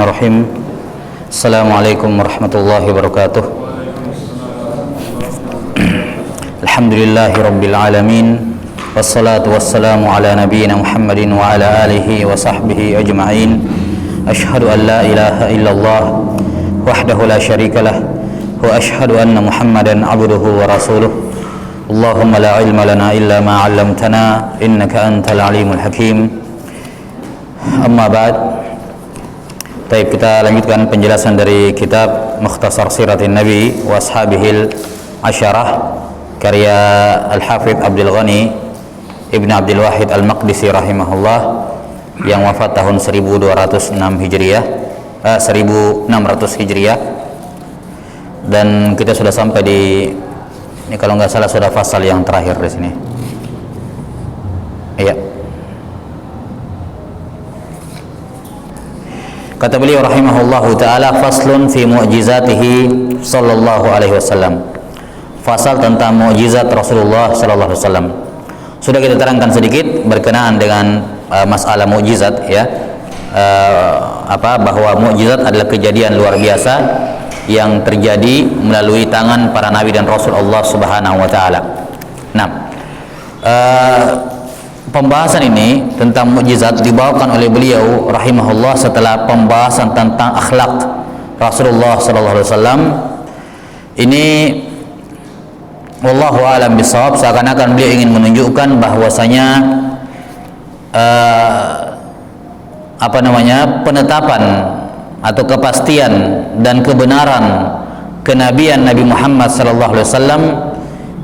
Bismillahirrahmanirrahim. Assalamualaikum warahmatullahi wabarakatuh. Alhamdulillahi rabbil alamin. Wassalatu wassalamu ala nabiyyina Muhammadin wa ala alihi wa sahbihi ajma'in. Ashhadu an la ilaha illallah wahdahu la syarika lah wa ashhadu anna Muhammadan abduhu wa rasuluh. Allahumma la ilma lana illa ma 'allamtana innaka antal alimul hakim. Amma ba'd. Baik, kita lanjutkan penjelasan dari kitab Mukhtasar Siratin Nabi wa Ashabihil Asyarah karya Al-Hafidh Abdul Ghani Ibn Abdul Wahid Al-Maqdisi rahimahullah yang wafat tahun 1206 Hijriah 1600 Hijriah. Dan kita sudah sampai di ini, kalau nggak salah sudah fasal yang terakhir di sini. Iya. Kata beliau rahimahullahu ta'ala, faslun fi mu'jizatihi sallallahu alaihi wasallam. Fasal tentang mu'jizat Rasulullah sallallahu alaihi wasallam. Sudah kita terangkan sedikit berkenaan dengan masalah mu'jizat, ya. Bahwa mu'jizat adalah kejadian luar biasa yang terjadi melalui tangan para nabi dan rasul Allah Subhanahu wa taala. Nah, pembahasan ini tentang mukjizat dibawakan oleh beliau rahimahullah setelah pembahasan tentang akhlak Rasulullah sallallahu alaihi wasallam. Ini wallahu alam bisawab, seakan-akan beliau ingin menunjukkan bahwasanya penetapan atau kepastian dan kebenaran kenabian Nabi Muhammad sallallahu alaihi wasallam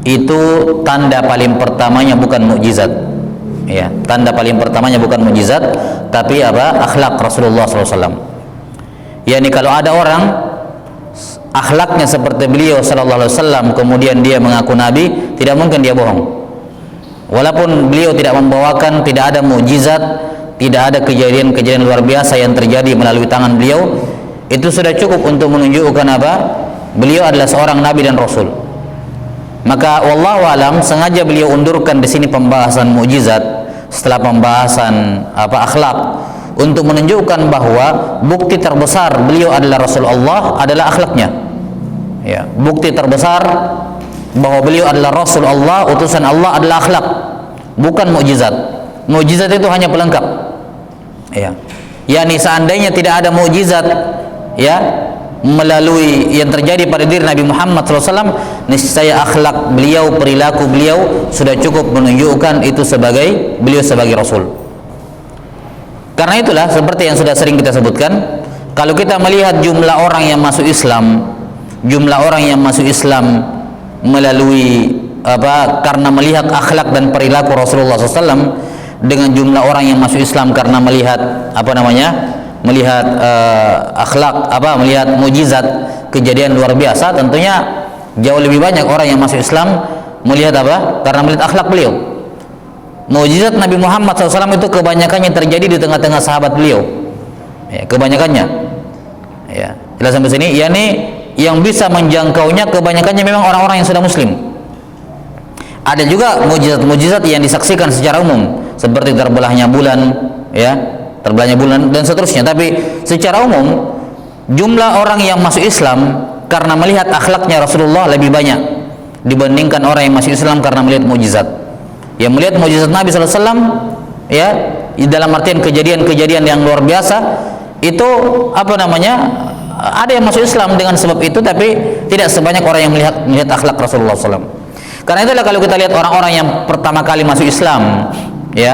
itu tanda paling pertamanya bukan mukjizat. Ya, tanda paling pertamanya bukan mukjizat, tapi akhlak Rasulullah SAW. Yani kalau ada orang akhlaknya seperti beliau Sallallahu Alaihi Wasallam, kemudian dia mengaku nabi, tidak mungkin dia bohong. Walaupun beliau tidak membawakan, tidak ada mukjizat, tidak ada kejadian-kejadian luar biasa yang terjadi melalui tangan beliau, itu sudah cukup untuk menunjukkan beliau adalah seorang nabi dan rasul. Maka wallahu alam sengaja beliau undurkan di sini pembahasan mukjizat setelah pembahasan akhlak, untuk menunjukkan bahwa bukti terbesar beliau adalah Rasul Allah adalah akhlaknya. Ya, bukti terbesar bahwa beliau adalah Rasul Allah, utusan Allah, adalah akhlak, bukan mukjizat. Mukjizat itu hanya pelengkap. Ya. Yani seandainya tidak ada mukjizat, ya, melalui yang terjadi pada diri Nabi Muhammad SAW, niscaya akhlak beliau, perilaku beliau sudah cukup menunjukkan itu beliau sebagai Rasul. Karena itulah seperti yang sudah sering kita sebutkan, kalau kita melihat jumlah orang yang masuk Islam, melalui karena melihat akhlak dan perilaku Rasulullah SAW, dengan jumlah orang yang masuk Islam karena melihat melihat akhlak, melihat mukjizat, kejadian luar biasa, tentunya jauh lebih banyak orang yang masuk Islam melihat karena melihat akhlak beliau. Mukjizat Nabi Muhammad SAW itu kebanyakannya terjadi di tengah-tengah sahabat beliau, ya, kebanyakannya, ya, jelas sampai sini. Yani yang bisa menjangkaunya kebanyakannya memang orang-orang yang sudah muslim. Ada juga mukjizat-mukjizat yang disaksikan secara umum, seperti terbelahnya bulan, ya, terbelahnya bulan dan seterusnya. Tapi secara umum jumlah orang yang masuk Islam karena melihat akhlaknya Rasulullah lebih banyak dibandingkan orang yang masuk Islam karena melihat mukjizat. Yang melihat mukjizat Nabi SAW, ya, dalam artian kejadian-kejadian yang luar biasa itu ada yang masuk Islam dengan sebab itu, tapi tidak sebanyak orang yang melihat akhlak Rasulullah SAW. Karena itulah kalau kita lihat orang-orang yang pertama kali masuk Islam, ya,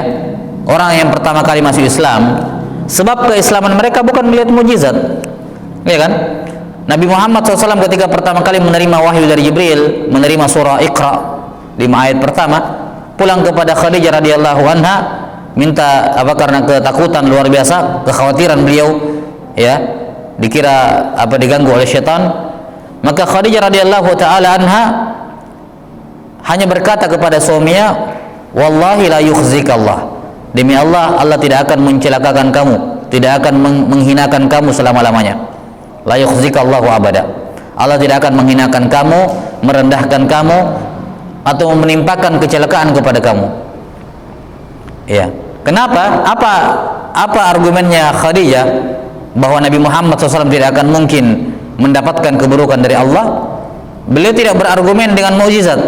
orang yang pertama kali masuk Islam, sebab keislaman mereka bukan melihat mukjizat, ya kan? Nabi Muhammad SAW ketika pertama kali menerima wahyu dari Jibril, menerima surah Iqra 5 ayat pertama, pulang kepada Khadijah radhiyallahu anha, minta karena ketakutan luar biasa, kekhawatiran beliau, ya, dikira diganggu oleh syaitan. Maka Khadijah radhiyallahu taala anha hanya berkata kepada suaminya, wallahi la yukhzikallah, demi Allah, Allah tidak akan mencelakakan kamu, tidak akan menghinakan kamu selama-lamanya. La yukhzikallahu abada, Allah tidak akan menghinakan kamu, merendahkan kamu, atau menimpakan kecelakaan kepada kamu. Ya. Kenapa? Apa argumennya Khadijah? bahwa Nabi Muhammad SAW tidak akan mungkin mendapatkan keburukan dari Allah, beliau tidak berargumen dengan mukjizat,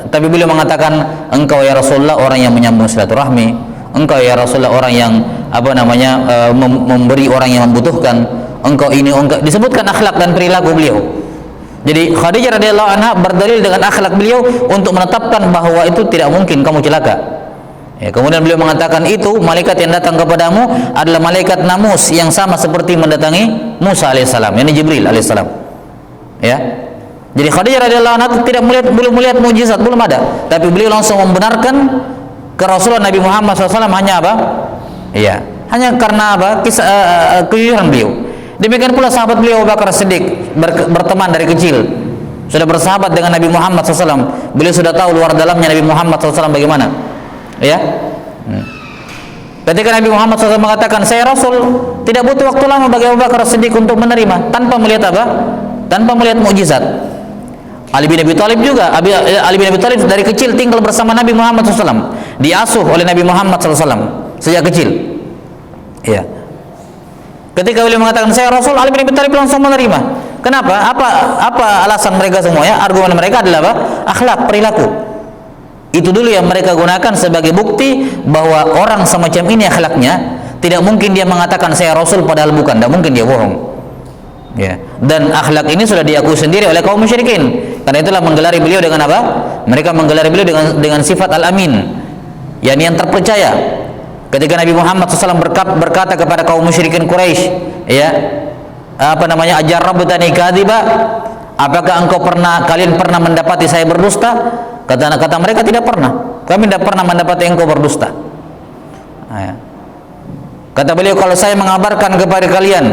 tapi beliau mengatakan, engkau ya Rasulullah orang yang menyambung silaturahmi, engkau ya Rasulullah orang yang memberi orang yang membutuhkan, engkau disebutkan akhlak dan perilaku beliau. Jadi Khadijah radhiyallahu anha berdalil dengan akhlak beliau untuk menetapkan bahwa itu tidak mungkin kamu celaka. Ya, kemudian beliau mengatakan, itu malaikat yang datang kepadamu adalah malaikat namus yang sama seperti mendatangi Musa alaihissalam, yakni Jibril alaihissalam. Ya. Jadi Khadijah radhiyallahu anha belum melihat mukjizat, belum ada, tapi beliau langsung membenarkan kerasulan Nabi Muhammad SAW hanya apa? Iya, hanya karena apa? Kejujuran beliau. Demikian pula sahabat beliau Abu Bakar Siddiq, berteman dari kecil, sudah bersahabat dengan Nabi Muhammad SAW. Beliau sudah tahu luar dalamnya Nabi Muhammad SAW bagaimana. Ya. Ketika Nabi Muhammad SAW mengatakan, saya Rasul, tidak butuh waktu lama bagi Abu Bakar Siddiq untuk menerima, tanpa melihat apa? Tanpa melihat mukjizat. Ali bin Abi Thalib juga. Ali bin Abi Thalib dari kecil tinggal bersama Nabi Muhammad SAW, diasuh oleh Nabi Muhammad SAW sejak kecil. Ya. Ketika beliau mengatakan saya Rasul, Ali bin Abi Thalib langsung menerima. Kenapa? Apa alasan mereka semuanya? Argumen mereka adalah apa? Akhlak, perilaku. Itu dulu yang mereka gunakan sebagai bukti bahwa orang semacam ini akhlaknya, tidak mungkin dia mengatakan saya Rasul padahal bukan, tidak mungkin dia bohong. Ya. Dan akhlak ini sudah diakui sendiri oleh kaum musyrikin. Karena itulah menggelari beliau dengan apa? Mereka menggelari beliau dengan sifat al-amin, yakni yang terpercaya. Ketika Nabi Muhammad SAW berkata kepada kaum musyrikin Quraisy, ya, ajarrabtani kadhiba, apakah kalian pernah mendapati saya berdusta? Kata mereka, tidak pernah. Kami tidak pernah mendapati engkau berdusta. Ya. Kata beliau, kalau saya mengabarkan kepada kalian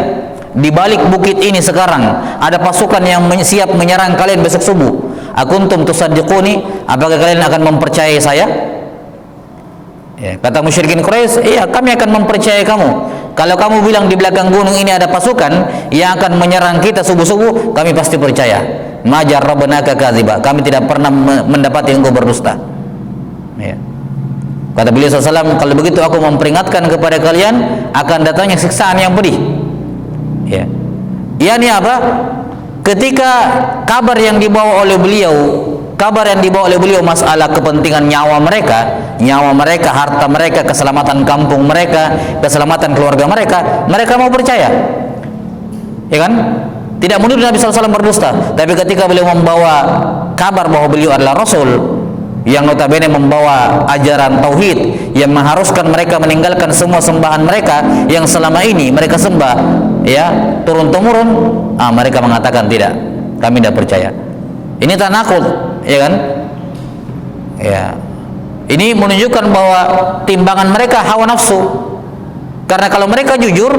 di balik bukit ini sekarang ada pasukan yang siap menyerang kalian besok subuh, akuntum tusaddiquni, apakah kalian akan mempercayai saya? Ya, kata musyrikin Quraisy, iya kami akan mempercayai kamu. Kalau kamu bilang di belakang gunung ini ada pasukan yang akan menyerang kita subuh-subuh, kami pasti percaya. Majarrabnaka kadhiba, kami tidak pernah mendapati engkau berdusta. Ya. Kata beliau SAW, kalau begitu aku memperingatkan kepada kalian akan datangnya siksaan yang pedih. Ya. Yani apa? Ketika kabar yang dibawa oleh beliau masalah kepentingan nyawa mereka, harta mereka, keselamatan kampung mereka, keselamatan keluarga mereka mau percaya, ya kan? Tidak menuduh Nabi SAW berdusta, tapi ketika beliau membawa kabar bahwa beliau adalah Rasul yang notabene membawa ajaran tauhid yang mengharuskan mereka meninggalkan semua sembahan mereka yang selama ini mereka sembah, ya, turun temurun, mereka mengatakan tidak, kami tidak percaya. Ini tanakud, ya kan? Ya. Ini menunjukkan bahwa timbangan mereka hawa nafsu. Karena kalau mereka jujur,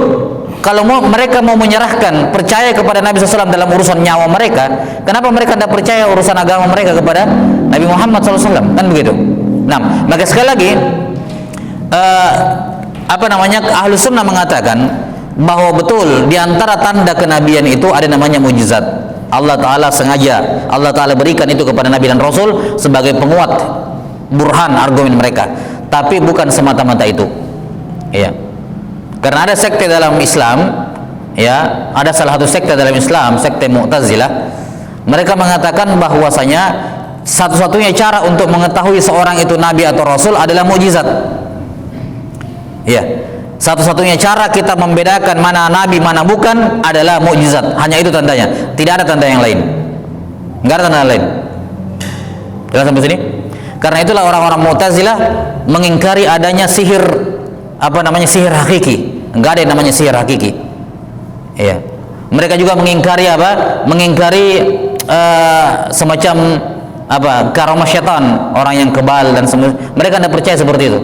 kalau mereka mau menyerahkan percaya kepada Nabi SAW dalam urusan nyawa mereka, kenapa mereka tidak percaya urusan agama mereka kepada Nabi Muhammad SAW? Kan begitu. Nah, maka sekali lagi, Ahlus Sunnah mengatakan bahwa betul di antara tanda kenabian itu ada namanya mujizat. Allah Ta'ala sengaja, Allah Ta'ala berikan itu kepada Nabi dan Rasul sebagai penguat burhan argumen mereka, tapi bukan semata-mata itu, ya. Karena ada sekte dalam Islam, ya, ada salah satu sekte dalam Islam, sekte Mu'tazilah, mereka mengatakan bahwasanya satu-satunya cara untuk mengetahui seorang itu Nabi atau Rasul adalah mukjizat, ya. Satu-satunya cara kita membedakan mana nabi mana bukan adalah mukjizat. Hanya itu tandanya. Tidak ada tanda yang lain. Enggak ada tanda lain. Jelas sampai sini? Karena itulah orang-orang Mu'tazilah mengingkari adanya sihir, sihir hakiki. Enggak ada yang namanya sihir hakiki. Iya. Mereka juga mengingkari Mengingkari semacam karamah syaitan, orang yang kebal dan semua. Mereka tidak percaya seperti itu.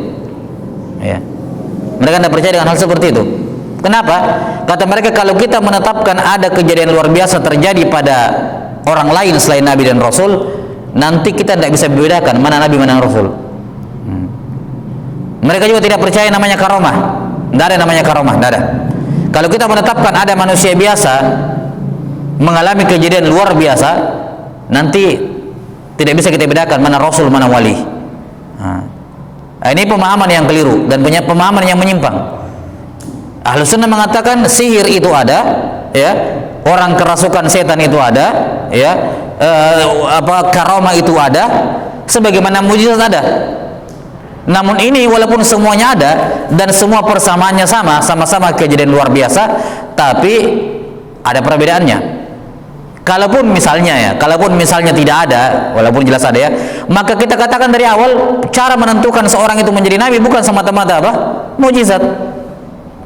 Iya. Mereka tidak percaya dengan hal seperti itu. Kenapa? Kata mereka, kalau kita menetapkan ada kejadian luar biasa terjadi pada orang lain selain Nabi dan Rasul, nanti kita tidak bisa membedakan mana Nabi mana Rasul. Mereka juga tidak percaya namanya karomah. Tidak ada namanya karomah, tidak ada. Kalau kita menetapkan ada manusia biasa mengalami kejadian luar biasa, nanti tidak bisa kita bedakan mana Rasul mana wali. Ini pemahaman yang keliru dan punya pemahaman yang menyimpang. Ahlus sunnah mengatakan sihir itu ada, ya, orang kerasukan setan itu ada, ya, karamah itu ada, sebagaimana mujizat ada. Namun ini walaupun semuanya ada dan semua persamaannya sama-sama kejadian luar biasa, tapi ada perbedaannya. Kalaupun misalnya tidak ada, walaupun jelas ada, ya, maka kita katakan dari awal cara menentukan seorang itu menjadi nabi bukan semata-mata apa? Mujizat.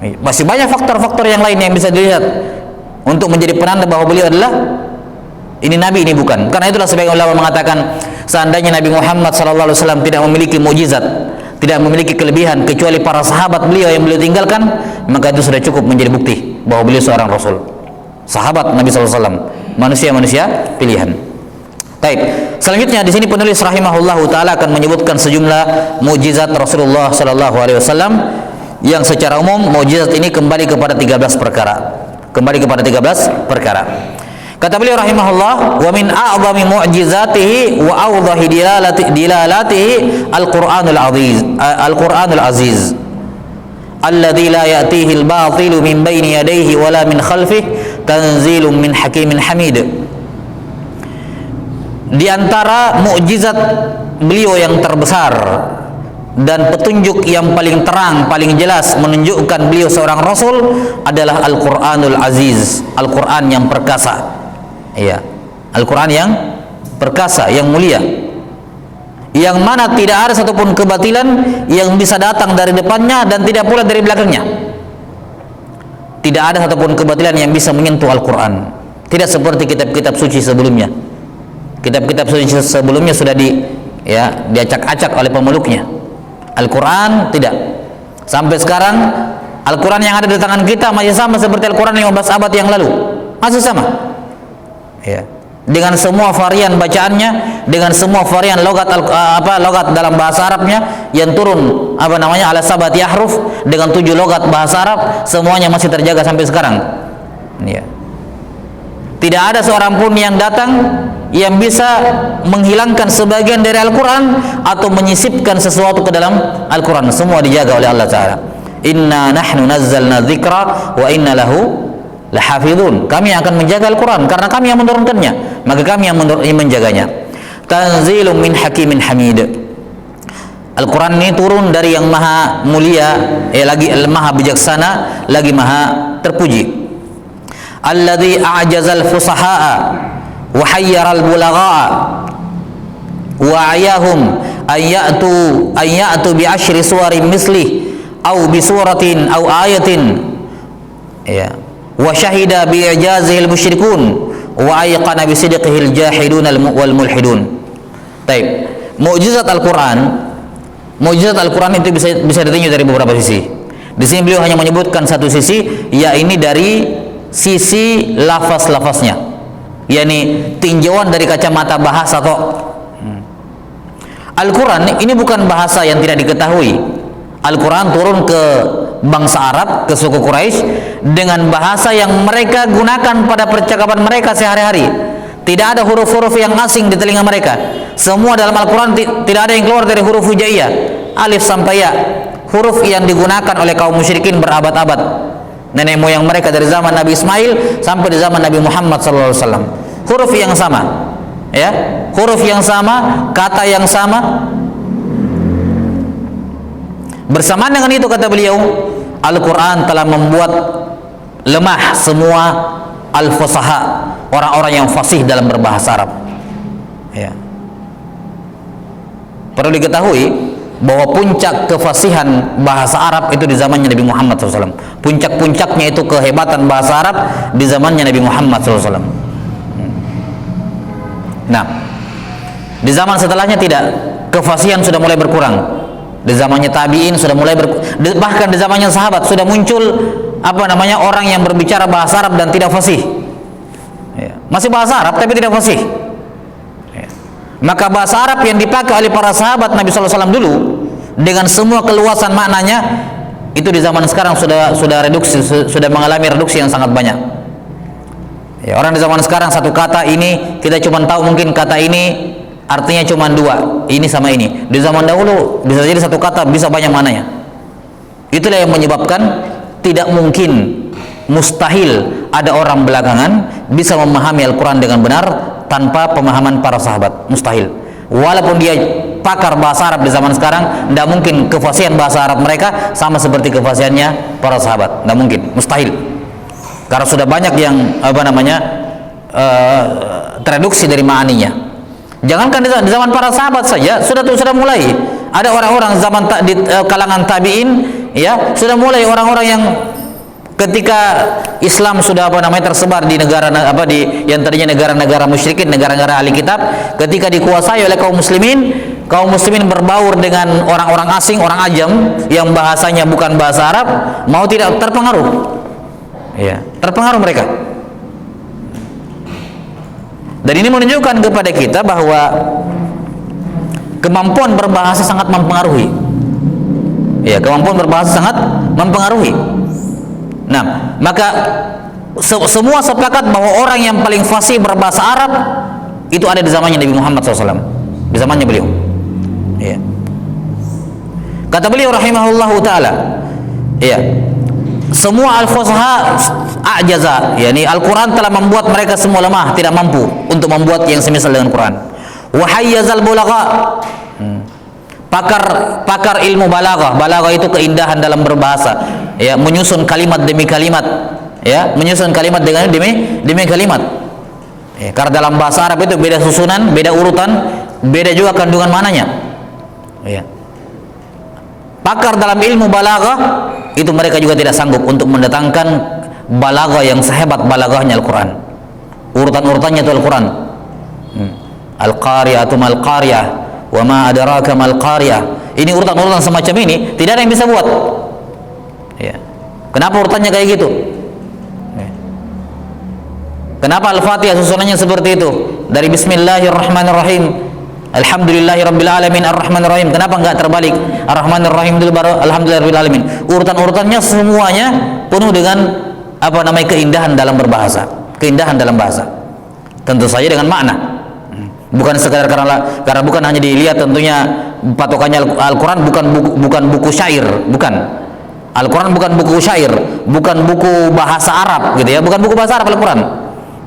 Masih banyak faktor-faktor yang lain yang bisa dilihat untuk menjadi penanda bahwa beliau adalah ini nabi, ini bukan. Karena itulah sebagian ulama mengatakan seandainya Nabi Muhammad SAW tidak memiliki mujizat, tidak memiliki kelebihan kecuali para sahabat beliau yang beliau tinggalkan, maka itu sudah cukup menjadi bukti bahwa beliau seorang rasul. Sahabat Nabi SAW, manusia-manusia pilihan. Baik, selanjutnya di sini penulis rahimahullahu taala akan menyebutkan sejumlah mukjizat Rasulullah sallallahu alaihi wasallam yang secara umum mukjizat ini kembali kepada 13 perkara. Kata beliau rahimahullah, wa min a'zami mu'jizatihi wa awdahi dilalatihi al-Qur'anul aziz alladzi la ya'tihi al-batilu min baini yadayhi wala min khalfihi tanzilun min hakimin hamid. Di antara mukjizat beliau yang terbesar dan petunjuk yang paling terang, paling jelas menunjukkan beliau seorang rasul adalah Al-Qur'anul Aziz, Al-Qur'an yang perkasa. Iya, Al-Qur'an yang perkasa, yang mulia, yang mana tidak ada satupun kebatilan yang bisa datang dari depannya dan tidak pula dari belakangnya. Tidak ada satupun kebatilan yang bisa menyentuh Al-Quran. Tidak seperti kitab-kitab suci sebelumnya. Kitab-kitab suci sebelumnya sudah diacak-acak oleh pemeluknya. Al-Quran tidak. Sampai sekarang Al-Quran yang ada di tangan kita masih sama seperti Al-Quran 15 abad yang lalu. Masih sama, ya, dengan semua varian bacaannya, dengan semua varian logat dalam bahasa Arabnya yang turun ala sabat yahruf, dengan 7 logat bahasa Arab, semuanya masih terjaga sampai sekarang. Ya. Tidak ada seorang pun yang datang yang bisa menghilangkan sebagian dari Al-Quran atau menyisipkan sesuatu ke dalam Al-Quran. Semua dijaga oleh Allah Ta'ala. Inna nahnu nazzalna dzikra wa inna lahu lahafidhun. Kami akan menjaga Al-Quran karena kami yang menurunkannya, maka kami yang menjaganya. Tanzilun min hakimin hamid. Al-Quran ini turun dari yang maha mulia, lagi maha bijaksana, lagi maha terpuji. Alladzi a'jazal fusaha'a wa hayyaral bulagha'a wa ayahum an ya'tu bi asyri suwarin mislih aw bi suratin aw ayatin, ya, wa syahida bi ijazihil musyrikun wa ayqana bi sidqihil jahidun wal mulhidun. Baik, mukjizat Al-Quran itu bisa ditinjau dari beberapa sisi. Di sini beliau hanya menyebutkan satu sisi, yakni dari sisi lafaz-lafaznya, yakni tinjauan dari kacamata bahasa atau Al-Quran ini bukan bahasa yang tidak diketahui. Al-Quran turun ke bangsa Arab, ke suku Quraisy dengan bahasa yang mereka gunakan pada percakapan mereka sehari-hari. Tidak ada huruf-huruf yang asing di telinga mereka. Semua dalam Al-Quran tidak ada yang keluar dari huruf hijaiyah, alif sampai ya, huruf yang digunakan oleh kaum musyrikin berabad-abad. Nenek moyang mereka dari zaman Nabi Ismail sampai di zaman Nabi Muhammad SAW. Huruf yang sama, ya, huruf yang sama, kata yang sama. Bersamaan dengan itu, kata beliau, Al-Quran telah membuat lemah semua al-fusaha, orang-orang yang fasih dalam berbahasa Arab. Ya. Perlu diketahui bahwa puncak kefasihan bahasa Arab itu di zamannya Nabi Muhammad SAW. Puncak-puncaknya itu kehebatan bahasa Arab di zamannya Nabi Muhammad SAW. Nah, di zaman setelahnya tidak, kefasihan sudah mulai berkurang. Di zamannya tabi'in sudah mulai bahkan di zamannya sahabat sudah muncul orang yang berbicara bahasa Arab dan tidak fasih. Ya. Masih bahasa Arab tapi tidak fasih. Maka bahasa Arab yang dipakai oleh para sahabat Nabi SAW dulu dengan semua keluasan maknanya itu di zaman sekarang sudah mengalami reduksi yang sangat banyak. Ya, orang di zaman sekarang satu kata ini kita cuma tahu mungkin kata ini artinya cuma 2, ini sama ini. Di zaman dahulu bisa jadi satu kata bisa banyak maknanya. Itulah yang menyebabkan tidak mungkin, mustahil ada orang belakangan bisa memahami Al-Quran dengan benar tanpa pemahaman para sahabat. Mustahil. Walaupun dia pakar bahasa Arab di zaman sekarang, tidak mungkin kefasihan bahasa Arab mereka sama seperti kefasihannya para sahabat. Tidak mungkin, mustahil. Karena sudah banyak yang tereduksi dari ma'aninya. Jangankan di zaman para sahabat saja, sudah mulai ada orang-orang zaman di kalangan tabi'in, ya, sudah mulai orang-orang yang ketika Islam sudah tersebar di negara yang tadinya negara-negara musyrikin, negara-negara ahli kitab, ketika dikuasai oleh kaum muslimin berbaur dengan orang-orang asing, orang ajam yang bahasanya bukan bahasa Arab, mau tidak terpengaruh. Ya, terpengaruh mereka. Dan ini menunjukkan kepada kita bahwa kemampuan berbahasa sangat mempengaruhi. Ya, kemampuan berbahasa sangat mempengaruhi. Nah, maka semua sepakat bahwa orang yang paling fasih berbahasa Arab itu ada di zamannya Nabi Muhammad SAW, di zamannya beliau. Ya. Kata beliau rahimahullahu taala, ya, semua al-fusaha a'jaza, yakni Al-Quran telah membuat mereka semua lemah, tidak mampu untuk membuat yang semisal dengan Quran. Wa hayyazal bulagha, pakar ilmu balaghah itu keindahan dalam berbahasa, ya, menyusun kalimat demi kalimat, ya, menyusun kalimat dengan demi kalimat, ya, karena dalam bahasa Arab itu beda susunan, beda urutan, beda juga kandungan mananya, ya. Pakar dalam ilmu balaghah itu mereka juga tidak sanggup untuk mendatangkan balaghah yang sehebat balaghahnya Al-Quran. Urutan-urutannya itu Al-Quran. Al-Qari'atu mal-Qari'ah wa ma adraka mal-Qari'ah. Ini urutan-urutan semacam ini tidak ada yang bisa buat. Ya. Kenapa urutannya kayak gitu? Ya. Kenapa Al-Fatihah susunannya seperti itu? Dari Bismillahirrahmanirrahim, Alhamdulillahirabbil alamin arrahmanir rahim. Kenapa enggak terbalik? Arrahmanir rahim dulu baru alhamdulillahirabbil alamin. Urutan-urutannya semuanya penuh dengan keindahan dalam berbahasa, keindahan dalam bahasa. Tentu saja dengan makna. Bukan sekadar karena bukan hanya dilihat, tentunya patokannya Al-Quran bukan buku syair, bukan. Al-Quran bukan buku syair, bukan buku bahasa Arab gitu ya, bukan buku bahasa Arab Al-Quran.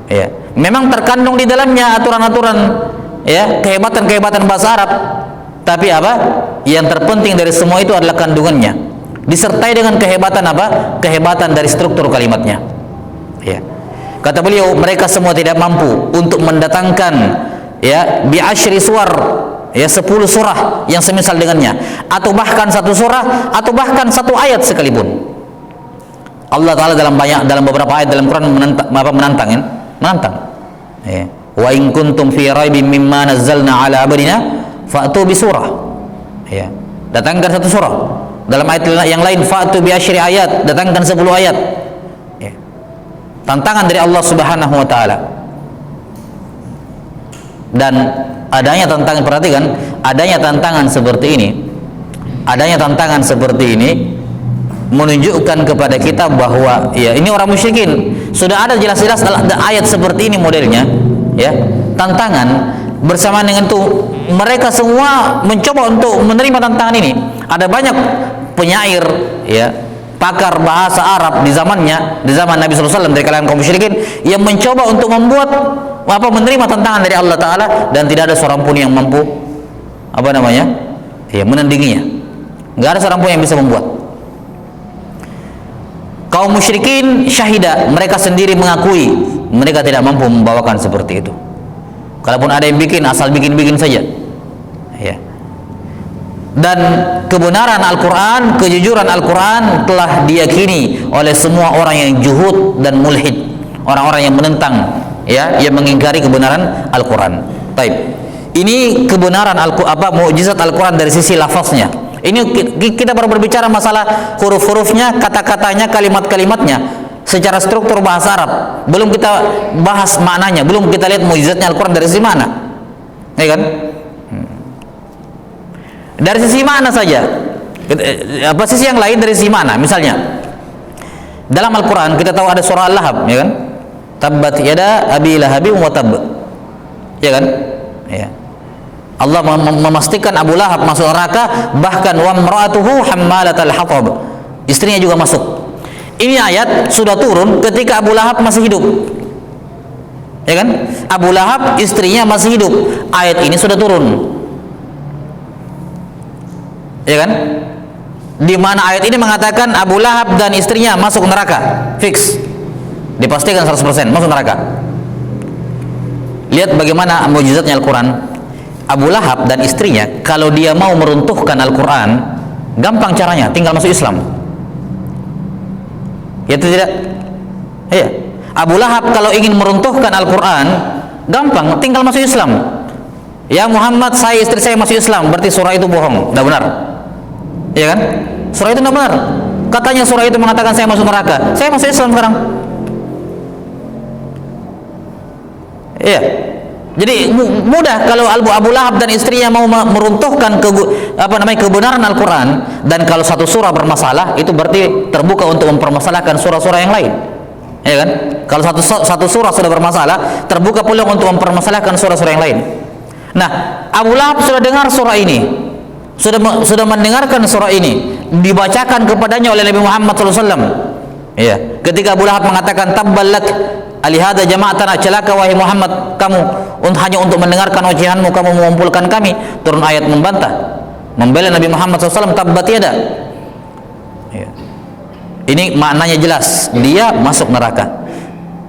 Ya. Memang terkandung di dalamnya aturan-aturan, ya, kehebatan bahasa Arab, tapi yang terpenting dari semua itu adalah kandungannya, disertai dengan kehebatan dari struktur kalimatnya, ya. Kata beliau, mereka semua tidak mampu untuk mendatangkan, ya, bi asyri suwar, ya, 10 surah yang semisal dengannya, atau bahkan satu surah, atau bahkan satu ayat sekalipun. Allah Ta'ala dalam beberapa ayat dalam Quran menantang, ya. Wa in kuntum fi raibin mimma nazzalna ala abdina fa'tu bi surah, ya, datangkan satu surah. Dalam ayat yang lain fa'tu bi asyri ayat, datangkan 10 ayat, ya. Tantangan dari Allah Subhanahu wa taala. Dan adanya tantangan, perhatikan, adanya tantangan seperti ini menunjukkan kepada kita bahwa, ya, ini orang musyrikin sudah ada jelas-jelas ayat seperti ini modelnya, ya, tantangan. Bersamaan dengan itu mereka semua mencoba untuk menerima tantangan ini. Ada banyak penyair, ya, pakar bahasa Arab di zaman Nabi SAW dari kalangan kaum musyrikin yang mencoba untuk membuat menerima tantangan dari Allah Ta'ala, dan tidak ada seorang pun yang mampu menandinginya. Nggak ada seorang pun yang bisa membuat. Kaum musyrikin syahida, mereka sendiri mengakui mereka tidak mampu membawakan seperti itu. Kalaupun ada yang bikin, asal bikin saja, ya. Dan kebenaran Al-Quran, kejujuran Al-Quran telah diyakini oleh semua orang yang juhud dan mulhid, orang-orang yang menentang, ya, yang mengingkari kebenaran Al-Quran. Baik, ini kebenaran mukjizat Al-Quran dari sisi lafaznya. Ini kita baru berbicara masalah huruf-hurufnya, kata-katanya, kalimat-kalimatnya secara struktur bahasa Arab. Belum kita bahas maknanya, belum kita lihat mukjizatnya Al-Quran dari sisi mana, ya kan? Dari sisi mana saja, sisi yang lain dari sisi mana? Misalnya dalam Al-Quran kita tahu ada surah Al-Lahab, ya kan? Tabbat yada abi lahabin wa tabb, ya kan? Ya. Allah memastikan Abu Lahab masuk neraka, bahkan wa imra'atuhu hammalatal hatab, istrinya juga masuk. Ini ayat sudah turun ketika Abu Lahab masih hidup. Ya kan? Abu Lahab istrinya masih hidup. Ayat ini sudah turun. Ya kan? Di mana ayat ini mengatakan Abu Lahab dan istrinya masuk neraka, fix. Dipastikan 100% masuk neraka. Lihat bagaimana mukjizatnya Al-Qur'an. Abu Lahab dan istrinya kalau dia mau meruntuhkan Al-Quran, gampang caranya, tinggal masuk Islam. Ya tidak? Iya. Abu Lahab kalau ingin meruntuhkan Al-Quran, gampang, tinggal masuk Islam. Ya Muhammad, saya istri saya masuk Islam, berarti surah itu bohong, tidak benar. Iya kan? Surah itu tidak benar. Katanya surah itu mengatakan saya masuk neraka, saya masuk Islam sekarang. Iya. Jadi mudah kalau Abu Lahab dan istrinya mau meruntuhkan kebenaran Al-Quran, dan kalau satu surah bermasalah itu berarti terbuka untuk mempermasalahkan surah-surah yang lain, ya kan? Kalau satu surah sudah bermasalah, terbuka peluang untuk mempermasalahkan surah-surah yang lain. Nah, Abu Lahab sudah dengar surah ini, sudah mendengarkan surah ini dibacakan kepadanya oleh Nabi Muhammad SAW. Ya, ketika Abu Lahab mengatakan tabballak alihada jama'atana, celaka wahai Muhammad, kamu hanya untuk mendengarkan ocehanmu kamu mengumpulkan kami, turun ayat membantah, membela Nabi Muhammad SAW, tabbat yada. Ya. Ini maknanya jelas, dia masuk neraka.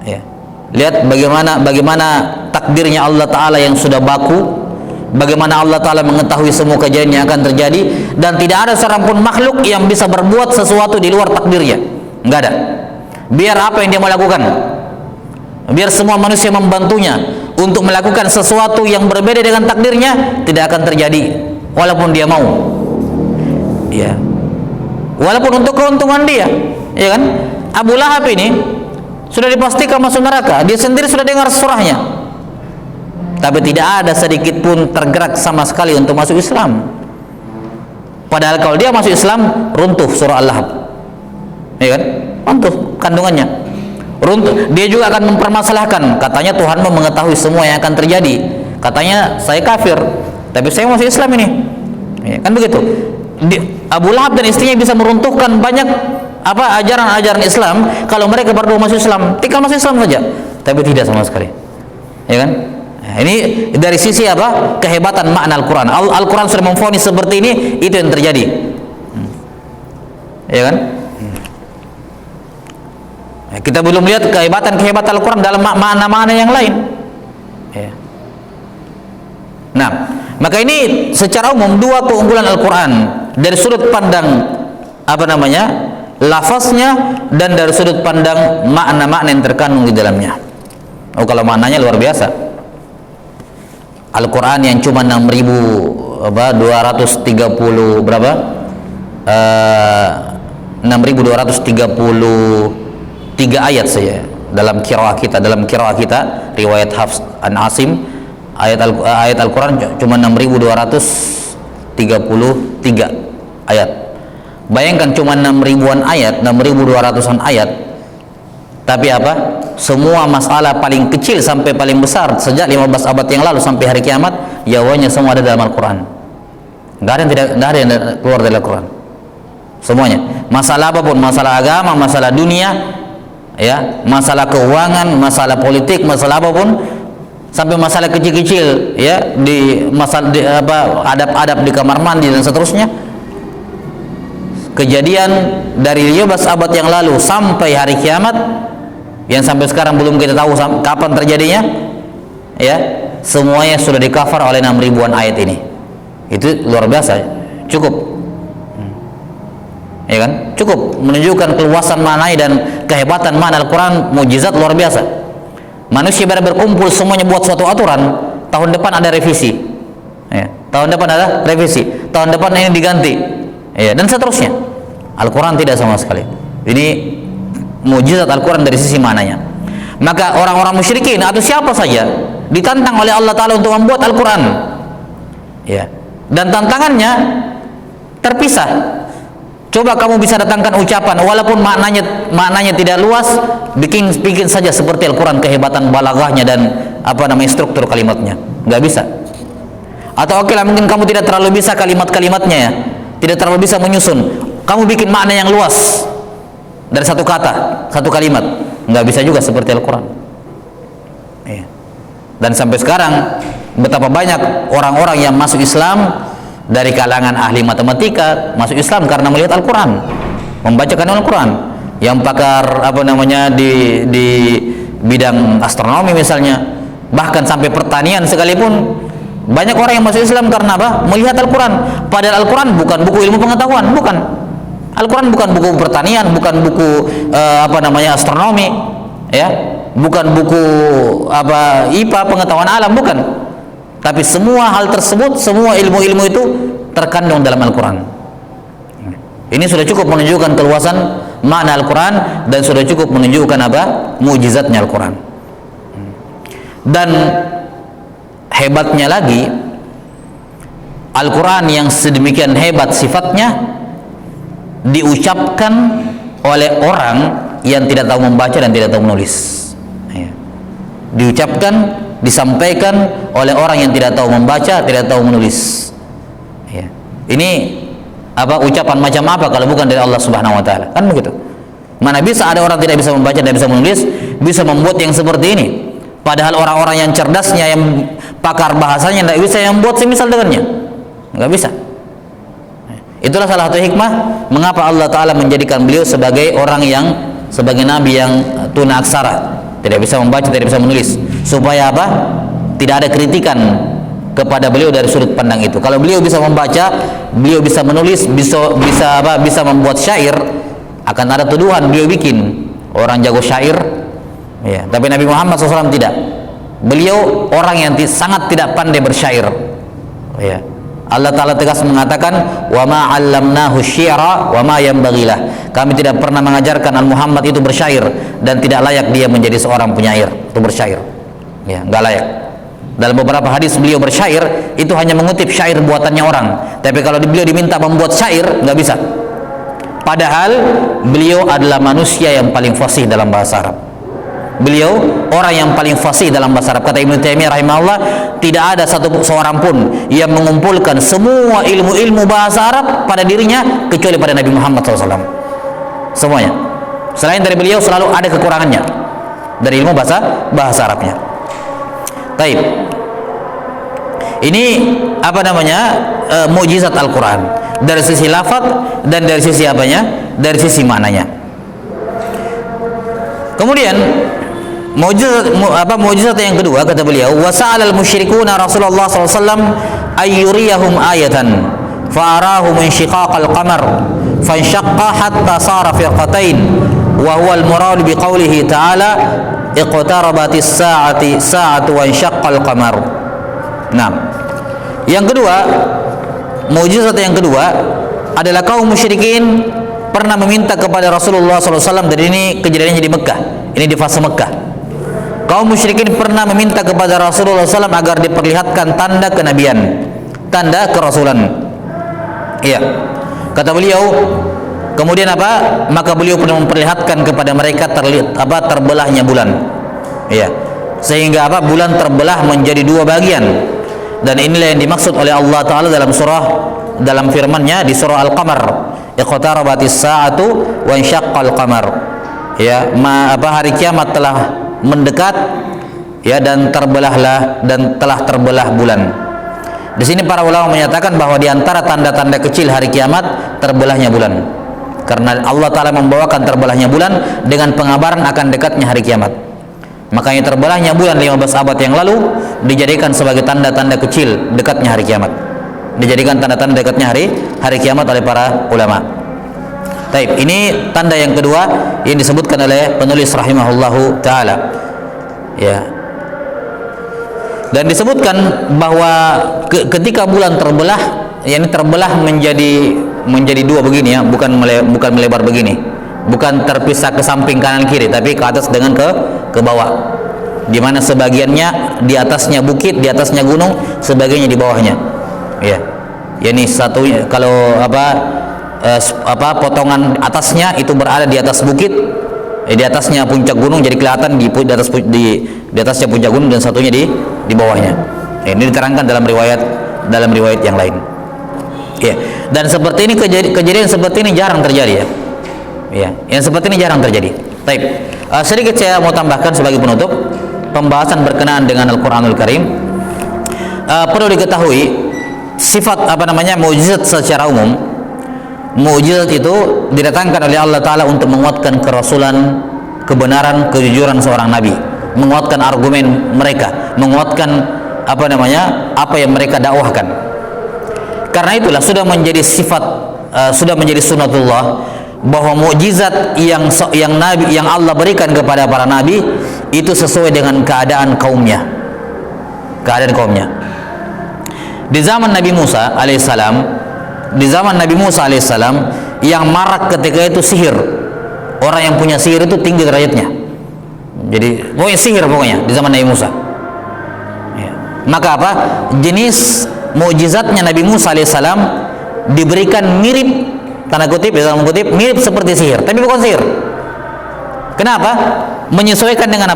Ya. Lihat bagaimana takdirnya Allah Ta'ala yang sudah baku, bagaimana Allah Ta'ala mengetahui semua kejadian yang akan terjadi, dan tidak ada seorang pun makhluk yang bisa berbuat sesuatu di luar takdirnya, nggak ada. Biar apa yang dia mau lakukan, biar semua manusia membantunya untuk melakukan sesuatu yang berbeda dengan takdirnya, tidak akan terjadi walaupun dia mau. Ya. Walaupun untuk keuntungan dia, ya kan? Abu Lahab ini sudah dipastikan masuk neraka, dia sendiri sudah dengar surahnya, tapi tidak ada sedikit pun tergerak sama sekali untuk masuk Islam. Padahal kalau dia masuk Islam, runtuh surah Al-Lahab, ya kan? Runtuh kandungannya. Runtuh. Dia juga akan mempermasalahkan, katanya Tuhanmu mengetahui semua yang akan terjadi, katanya saya kafir tapi saya masih Islam ini, ya, kan begitu. Abu Lahab dan istrinya bisa meruntuhkan banyak ajaran-ajaran Islam kalau mereka berdua masuk Islam, tinggal masuk Islam saja, tapi tidak sama sekali, ya kan? Nah, ini dari sisi kehebatan makna Al-Quran. Al-Quran sudah memvonis seperti ini, itu yang terjadi, ya kan? Kita belum lihat kehebatan Al-Quran dalam makna-makna yang lain. Ya. Nah, maka ini secara umum dua keunggulan Al-Quran dari sudut pandang lafaznya, dan dari sudut pandang makna-makna yang terkandung di dalamnya. Oh, kalau maknanya luar biasa. Al-Quran yang cuma 6.230 berapa? 6.233 ayat saja dalam qiraah kita, riwayat Hafs an Asim, ayat Al-Quran cuma 6.233 ayat. Bayangkan cuma 6.000-an ayat, 6.200-an ayat, tapi semua masalah paling kecil sampai paling besar sejak 15 abad yang lalu sampai hari kiamat, jawabannya semua ada dalam Al-Quran. Nggak ada yang keluar dari Al-Quran. Semuanya, masalah apapun, masalah agama, masalah dunia, ya, masalah keuangan, masalah politik, masalah apapun, sampai masalah kecil-kecil, ya, adab-adab di kamar mandi dan seterusnya. Kejadian dari 15 abad yang lalu sampai hari kiamat, yang sampai sekarang belum kita tahu kapan terjadinya, ya, semuanya sudah di-cover oleh 6.000-an ayat ini. Itu luar biasa, cukup. Ya kan? Cukup menunjukkan keluasan maknanya dan kehebatan makna Al-Quran, mukjizat luar biasa. Manusia pada berkumpul semuanya buat suatu aturan, tahun depan ada revisi, ya, tahun depan ada revisi, tahun depan ini diganti, ya, dan seterusnya. Al-Quran tidak sama sekali. Ini mukjizat Al-Quran dari sisi maknanya. Maka orang-orang musyrikin atau siapa saja ditantang oleh Allah Ta'ala untuk membuat Al-Quran, ya, dan tantangannya terpisah. Coba kamu bisa datangkan ucapan walaupun maknanya tidak luas, bikin saja seperti Al-Quran, kehebatan balaghahnya dan struktur kalimatnya. Nggak bisa. Atau oke lah, mungkin kamu tidak terlalu bisa kalimat-kalimatnya, ya, tidak terlalu bisa menyusun. Kamu bikin makna yang luas, dari satu kata, satu kalimat. Nggak bisa juga seperti Al-Quran. Iya. Dan sampai sekarang betapa banyak orang-orang yang masuk Islam dari kalangan ahli matematika masuk Islam karena melihat Al-Quran, membacakan Al-Quran. Yang pakar di bidang astronomi misalnya, bahkan sampai pertanian sekalipun, banyak orang yang masuk Islam karena apa? Melihat Al-Quran. Padahal Al-Quran bukan buku ilmu pengetahuan, bukan. Al-Quran bukan buku pertanian, bukan buku astronomi, ya, bukan buku IPA, pengetahuan alam, bukan. Tapi semua hal tersebut, semua ilmu-ilmu itu terkandung dalam Al-Quran. Ini sudah cukup menunjukkan keluasan makna Al-Quran dan sudah cukup menunjukkan mukjizatnya Al-Quran. Dan hebatnya lagi, Al-Quran yang sedemikian hebat sifatnya diucapkan oleh orang yang tidak tahu membaca dan tidak tahu menulis. Diucapkan, disampaikan oleh orang yang tidak tahu membaca, tidak tahu menulis. Ini ucapan macam apa kalau bukan dari Allah Subhanahu wa taala? Kan begitu. Mana bisa ada orang tidak bisa membaca dan bisa menulis bisa membuat yang seperti ini? Padahal orang-orang yang cerdasnya, yang pakar bahasanya tidak bisa yang membuat semisal dengannya. Enggak bisa. Itulah salah satu hikmah mengapa Allah taala menjadikan beliau sebagai orang yang, sebagai nabi yang tuna aksara, tidak bisa membaca, tidak bisa menulis, supaya tidak ada kritikan kepada beliau dari sudut pandang itu. Kalau beliau bisa membaca, beliau bisa menulis, bisa membuat syair, akan ada tuduhan beliau bikin orang jago syair, ya. Tapi Nabi Muhammad SAW tidak. Beliau orang yang sangat tidak pandai bersyair, ya. Allah Ta'ala tegas mengatakan, wa ma 'allamnahu syi'ra wa ma yanbaghilah. Kami tidak pernah mengajarkan Al-Muhammad itu bersyair, dan tidak layak dia menjadi seorang penyair itu bersyair, ya, nggak layak. Dalam beberapa hadis beliau bersyair itu hanya mengutip syair buatannya orang, tapi kalau beliau diminta membuat syair nggak bisa. Padahal beliau adalah manusia yang paling fasih dalam bahasa Arab. Beliau orang yang paling fasih dalam bahasa Arab. Kata Ibnu Taimiyah rahimahullah, tidak ada seorang pun yang mengumpulkan semua ilmu-ilmu bahasa Arab pada dirinya kecuali pada Nabi Muhammad SAW. Semuanya. Selain dari beliau selalu ada kekurangannya dari ilmu bahasa Arabnya. Taib. Ini mukjizat Al-Quran dari sisi lafaz dan dari sisi dari sisi maknanya. Kemudian mukjizat yang kedua, kata beliau, wasa'alal musyrikuna Rasulullah SAW ayyuriyahum ayatan fa'arahum insyiqaqal qamar fansyaqqa hatta sara firqatain wa huwa al-murad biqaulihi ta'ala iqtarabatis sa'atu wa insyaqqal qamar. Nah, yang kedua, mukjizat yang kedua adalah kaum musyrikin pernah meminta kepada Rasulullah SAW, dan ini kejadiannya di Mekah, ini di fase Mekah. Kaum musyrikin pernah meminta kepada Rasulullah SAW agar diperlihatkan tanda kenabian, tanda kerasulan. Iya. Kata beliau, kemudian maka beliau pun memperlihatkan kepada mereka terbelahnya bulan. Iya. Sehingga bulan terbelah menjadi dua bagian. Dan inilah yang dimaksud oleh Allah Ta'ala dalam firman-Nya di surah Al-Qamar, iqtarabatis sa'atu wa insyaqqal qamar. Ya, hari kiamat telah mendekat, ya, dan telah terbelah bulan. Di sini para ulama menyatakan bahwa di antara tanda-tanda kecil hari kiamat terbelahnya bulan, karena Allah Ta'ala membawakan terbelahnya bulan dengan pengabaran akan dekatnya hari kiamat. Makanya terbelahnya bulan 15 abad yang lalu dijadikan sebagai tanda-tanda kecil dekatnya hari kiamat, dijadikan tanda-tanda dekatnya hari kiamat oleh para ulama. Baik, ini tanda yang kedua yang disebutkan oleh penulis rahimahullahu taala. Ya. Dan disebutkan bahwa ketika bulan terbelah, yakni terbelah menjadi dua begini, ya, bukan melebar begini. Bukan terpisah ke samping kanan kiri, tapi ke atas dengan ke bawah. Di mana sebagiannya di atasnya bukit, di atasnya gunung, sebagiannya di bawahnya. Ya. Yani satu kalau potongan atasnya itu berada di atas bukit, di atasnya puncak gunung, jadi kelihatan di atasnya puncak gunung, dan satunya di bawahnya. Ini diterangkan dalam riwayat yang lain. Ya. Dan seperti ini, kejadian seperti ini jarang terjadi, ya. Ya, yang seperti ini jarang terjadi. Baik, sedikit saya mau tambahkan sebagai penutup pembahasan berkenaan dengan Al-Qur'anul Karim. Perlu diketahui sifat mukjizat secara umum. Mukjizat itu didatangkan oleh Allah Ta'ala untuk menguatkan kerasulan, kebenaran, kejujuran seorang nabi, menguatkan argumen mereka, menguatkan apa yang mereka dakwahkan. Karena itulah sudah menjadi sifat, sudah menjadi sunatullah bahwa mukjizat yang Allah berikan kepada para nabi itu sesuai dengan keadaan kaumnya. Di zaman Nabi Musa alaihissalam, yang marak ketika itu sihir. Orang yang punya sihir itu tinggi derajatnya. Jadi pokoknya sihir di zaman Nabi Musa. Ya. Maka jenis mukjizatnya Nabi Musa alaihissalam diberikan mirip, tanda kutip, mirip seperti sihir, tapi bukan sihir. Kenapa? Menyesuaikan dengan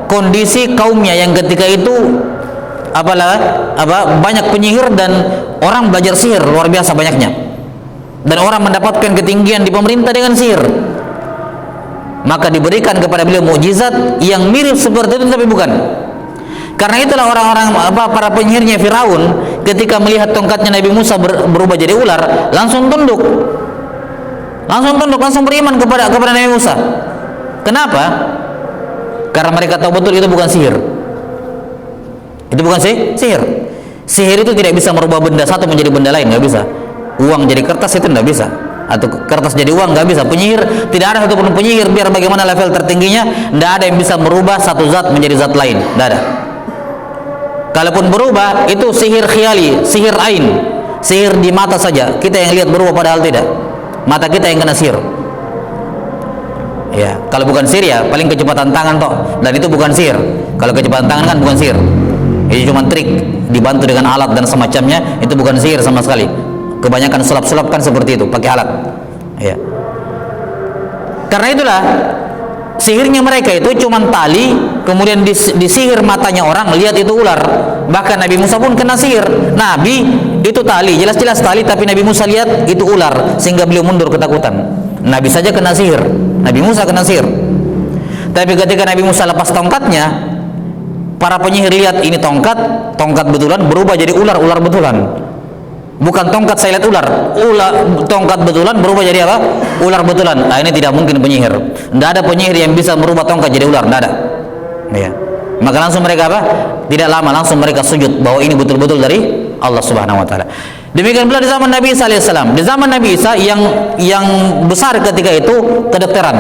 kondisi kaumnya yang ketika itu banyak penyihir dan orang belajar sihir luar biasa banyaknya, dan orang mendapatkan ketinggian di pemerintah dengan sihir. Maka diberikan kepada beliau mukjizat yang mirip seperti itu tapi bukan. Karena itulah orang-orang para penyihirnya Firaun ketika melihat tongkatnya Nabi Musa berubah jadi ular, langsung tunduk, langsung beriman kepada Nabi Musa. Kenapa? Karena mereka tahu betul itu bukan sihir. Itu bukan sihir. Sihir itu tidak bisa merubah benda satu menjadi benda lain, nggak bisa. Uang jadi kertas itu nggak bisa, atau kertas jadi uang nggak bisa. Penyihir, tidak ada satupun penyihir, biar bagaimana level tertingginya, nggak ada yang bisa merubah satu zat menjadi zat lain, nggak ada. Kalaupun berubah itu sihir khiyali, sihir ain, sihir di mata saja. Kita yang lihat berubah padahal tidak. Mata kita yang kena sihir. Ya, kalau bukan sihir ya paling kecepatan tangan toh, dan itu bukan sihir. Kalau kecepatan tangan kan bukan sihir. Itu cuma trik dibantu dengan alat dan semacamnya, itu bukan sihir sama sekali. Kebanyakan sulap-sulap kan seperti itu, pakai alat. Ya. Karena itulah sihirnya mereka itu cuma tali, kemudian disihir matanya orang, lihat itu ular. Bahkan Nabi Musa pun kena sihir. Nabi itu tali, jelas-jelas tali, tapi Nabi Musa lihat itu ular, sehingga beliau mundur ketakutan. Nabi saja kena sihir, Nabi Musa kena sihir. Tapi ketika Nabi Musa lepas tongkatnya, para penyihir lihat ini tongkat betulan berubah jadi ular betulan. Bukan tongkat saya lihat ular, tongkat betulan berubah jadi ular betulan. Nah, ini tidak mungkin penyihir. Tidak ada penyihir yang bisa merubah tongkat jadi ular, tidak ada. Ya. Maka langsung mereka tidak lama langsung mereka sujud bahwa ini betul-betul dari Allah Subhanahu wa taala. Demikian pula di zaman Nabi Isa alaihissalam. Di zaman Nabi Isa yang besar ketika itu kedokteran.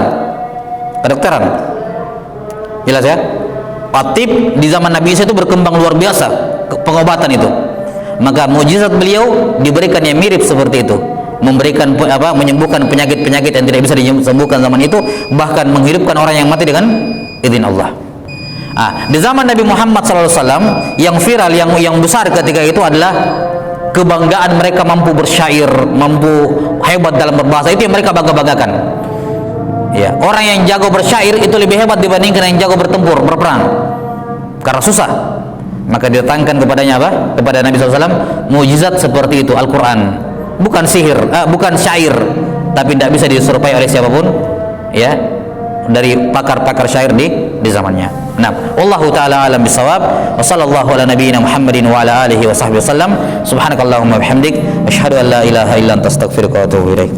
Jelas ya? Atib di zaman Nabi Isa itu berkembang luar biasa, pengobatan itu. Maka mukjizat beliau diberikan yang mirip seperti itu, memberikan menyembuhkan penyakit-penyakit yang tidak bisa disembuhkan zaman itu, bahkan menghidupkan orang yang mati dengan izin Allah. Di zaman Nabi Muhammad SAW yang viral, yang besar ketika itu adalah kebanggaan mereka mampu bersyair, mampu hebat dalam berbahasa, itu yang mereka bangga-banggakan. Ya, orang yang jago bersyair itu lebih hebat dibandingkan yang jago bertempur, berperang, karena susah. Maka didatangkan kepadanya kepada Nabi SAW mukjizat seperti itu, Al-Quran. Bukan sihir, bukan syair, tapi tidak bisa diserupai oleh siapapun, ya, dari pakar-pakar syair di zamannya. Nah, wallahu taala alam bisawab. Wa sallallahu ala nabiyyina Muhammadin wa ala alihi wa sahbihi wasallam. Subhanakallahumma wa bihamdik, asyhadu an la ilaha illa anta astaghfiruka wa atubu ilaik.